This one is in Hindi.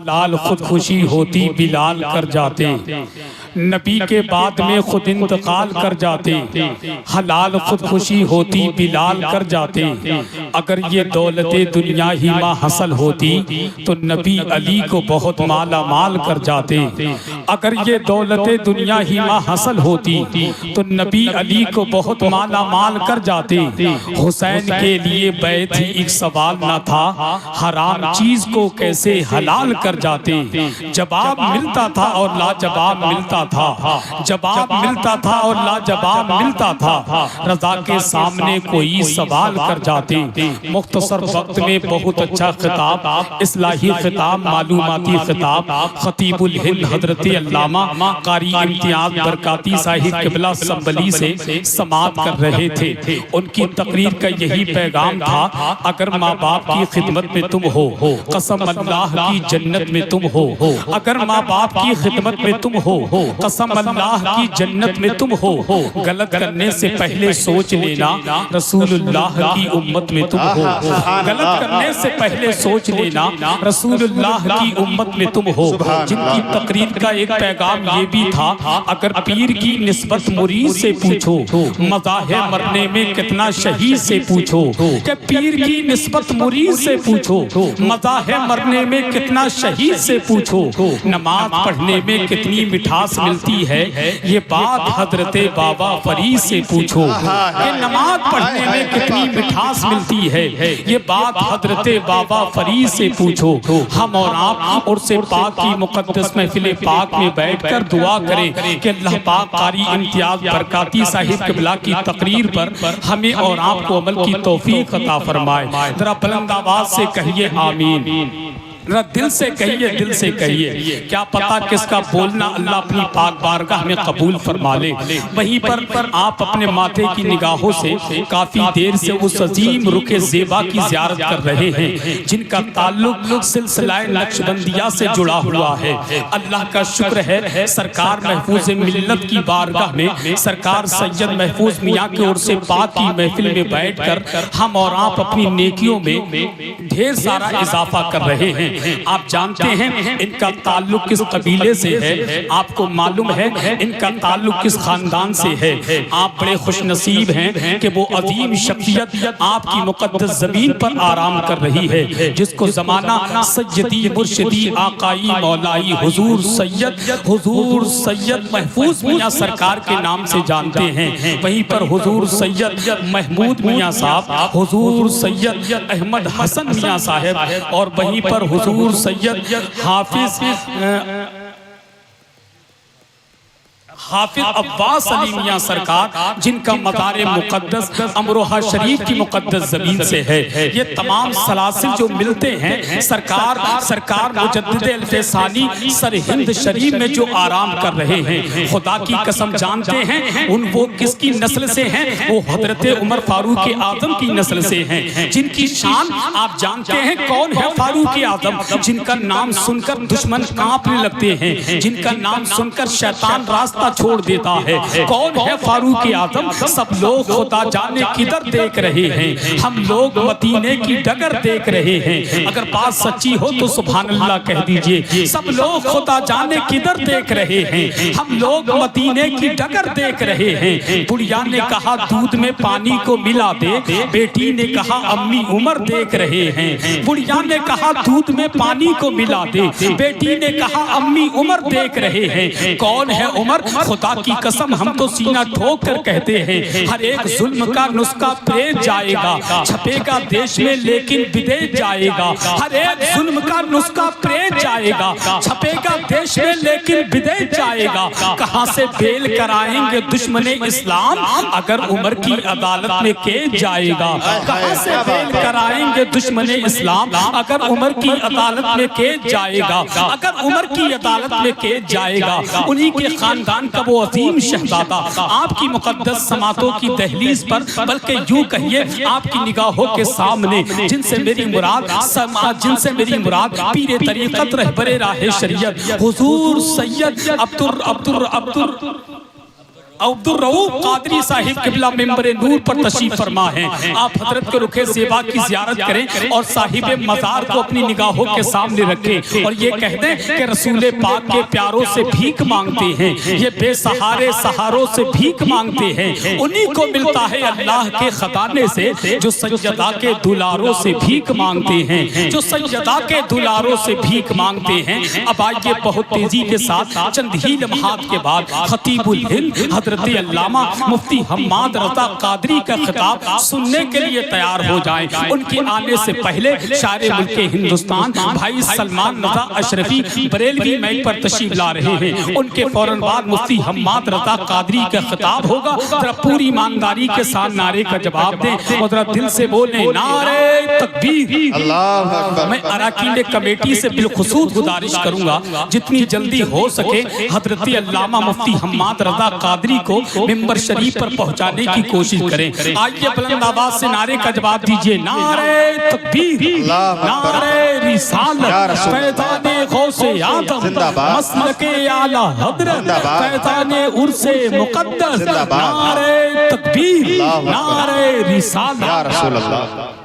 लाल खुदकुशी होती बिलाल कर जाते, नबी के बाद में खुद इंतकाल कर जाते। हलाल खुदकुशी होती बिलाल कर जाते। अगर ये दौलते दुनिया ही माँ हासिल होती तो नबी अली को बहुत माला माल कर जाते। अगर ये दौलते दुनिया ही माँ हासिल होती तो नबी अली को बहुत माला माल कर जाते। हुसैन के लिए बैत ही एक सवाल न था, हराम चीज को कैसे हलाल कर जाते। जवाब मिलता था और लाजवाब मिलता था, जवाब मिलता था और लाजवाब मिलता था। रजा के सामने कोई सवाल कर जाते। मुख्तसर वक्त में बहुत अच्छा खिताब, इस्लाही खिताब, मालूमाती खिताब खतीबुल हिंद हजरत अल्लामा कारी इम्तियाज बरकाती साहिब क़िबला संबली से समाअत कर रहे थे। उनकी तकरीर का यही पैगाम था, अगर माँ बाप की खिदमत में तुम हो, कसम अल्लाह की जन्नत में तुम हो। अगर माँ बाप की खिदमत में तुम हो, कसम अल्लाह की जन्नत में तुम हो। गलत करने से पहले सोच लेना रसूलुल्लाह की उम्मत में तुम हो। गलत करने से पहले सोच लेना रसूलुल्लाह की उम्मत में तुम हो। जिनकी तकरीर का एक पैगाम ये भी था, अगर पीर की निस्बत मुरीद से पूछो, मज़ा है मरने में कितना शहीद से पूछो। कि पीर की निस्बत मुरीद से पूछो, मज़ा है मरने में कितना शहीद से पूछो। नमाज पढ़ने में कितनी मिठास मिलती है, ये बात हजरते बाबा फरीद से पूछो। कि नमाज पढ़ने में कितनी मिठास मिलती है, ये बात हजरते बाबा फरीद से पूछो। हम और आप और से पाक की मुकद्दस महफिल पाक में बैठकर दुआ करें कि अल्लाह पाक कारी इम्तियाज बरकाती साहिब क़िबला की तकरीर पर हमें और आपको अमल की तौफीक अता फरमाए। जरा बुलंद आवाज से कहिए आमीन। दिल से कहिए, दिल से कहिए। क्या पता किसका बोलना अल्लाह अपनी पाक बारगाह में कबूल फरमा ले। वहीं पर आप अपने माथे की निगाहों से काफी देर से उस अजीम रुखे ज़ेबा की ज़ियारत कर रहे हैं, जिनका ताल्लुक सिलसिला नक्शबंदिया से जुड़ा हुआ है। अल्लाह का शुक्र है, सरकार महफूज मिल्लत की बारगाह में सरकार सैयद महफूज मियाँ की ओर से पाक की महफिल में बैठकर हम और आप अपनी नेकियों में ढेर सारा इजाफा कर रहे हैं। आप जानते हैं इनका ताल्लुक किस कबीले से है, आपको मालूम है इनका ताल्लुक किस खानदान से है। आप बड़े खुशनसीब हैं कि वो अजीम शख्सियत आपकी मुकद्दस ज़मीन पर आराम कर रही है, जिसको ज़माना सैयदी मुर्शिदी आकाई मौलाई हुजूर सैयद महफूज मियाँ सरकार के नाम से जानते हैं। वहीं पर हुजूर सैयद महमूद मियाँ साहब, हुजूर सैयद अहमद हसन मियाँ साहब और वहीं पर हुजूर सैयद हाफिज अब्बास अली मियाँ सरकार, जिनका मज़ार मुक़द्दस अमरोहा शरीफ की मुक़द्दस ज़मीन से है। ये तमाम सलासिल जो मिलते हैं, सरकार मुजद्दिद अल-फैसानी सर हिंद शरीफ में जो आराम कर रहे हैं, खुदा की कसम जानते हैं वो किसकी नस्ल से हैं। वो हजरत उमर फारूक आज़म की नस्ल से हैं, जिनकी शान आप जानते हैं। कौन है फारूक आज़म, जिनका नाम सुनकर दुश्मन कांपने लगते हैं, जिनका नाम सुनकर शैतान रास्ता छोड़ देता है। कौन है फारूक आज़म, सब लोग खुदा जाने किधर देख रहे हैं, हम लोग मदीने की डगर देख रहे हैं। अगर बात सच्ची हो तो सुभान अल्लाह कह दीजिए। सब लोग खुदा जाने किधर देख रहे हैं, हम लोग मदीने की डगर देख रहे हैं। बुढ़िया ने कहा दूध में पानी को मिला दे, बेटी ने कहा अम्मी उमर देख रहे हैं। बुढ़िया ने कहा दूध में पानी को मिला दे, बेटी ने कहा अम्मी उमर देख रहे हैं। कौन है उमर, खुदा की कसम हम तो सीना ठोक कर कहते हैं, हर एक जुल्म का नुस्खा प्रेत जाएगा, छपेगा देश में लेकिन विदेश जाएगा। हर एक जुल्म का नुस्खा प्रेत जाएगा, छपेगा देश में लेकिन विदेश जाएगा। कहां से बेल कराएंगे दुश्मने इस्लाम, अगर उमर की अदालत में केस जाएगा। कहां से बेल कराएंगे दुश्मने इस्लाम, अगर उमर की अदालत में केस जाएगा। अगर उमर की अदालत में केस जाएगा, उन्हीं के खानदान का वो अजीम शहजादा आपकी मुकद्दस समातों की दहलीज पर, बल्कि यूं कहिए आपकी निगाहों के सामने, जिनसे मेरी मुराद पीरे तरीक़त रहबरे राहे शरीयत हुजूर सैयद अब्दुर अब्दुल रऊफ कादरी साहिब किबला मिंबरे नूर पर तशरीफ फरमा है। आप हजरत के रुखे सेवा की जियारत करें और साहिब मजार को अपनी निगाहों के सामने रखें और ये कह दें कि रसूल पाक के प्यारों से भीख मांगते हैं, ये बेसहारे सहारों से भीख मांगते हैं, उन्हीं को मिलता है अल्लाह के खजाने से जो सैयदा के दुलारों से भीख मांगते हैं, जो सैयदा के दुलारों से भीख मांगते हैं। अब आइए बहुत तेजी के साथ चंद ही लम्हात के बाद खतीबुल हिंद हजरत अल्लामा मुफ्ती हम्माद रज़ा कादरी का खिताब सुनने के लिए तैयार हो जाएं। उनके आने से पहले शायर मुल्के हिंदुस्तान भाई सलमान रज़ा अशरफी बरेलवी मैक पर तशरीफ ला रहे हैं। उनके फौरन बाद मुफ्ती हम्माद रज़ा कादरी का खिताब होगा। जरा पूरी ईमानदारी के साथ नारे का जवाब दें और जरा दिल से बोलें नारे तकबीर। मैं अराकीन कमेटी से बिलखुसूस गुजारिश करूंगा जितनी जल्दी हो सके हजरत अल्लामा मुफ्ती हम्माद रज़ा कादरी को मिंबर शरीफ पर पहुंचाने की कोशिश करें। आइए बुलंद आवाज से नारे का जवाब दीजिए। नारे तकबीर, नारे रिसालत, फैज़ाने गौसे आदम, मसलके आला हज़रत, फैज़ाने उर्से मुक़द्दस, नारे तकबीर, नारे रिसालत।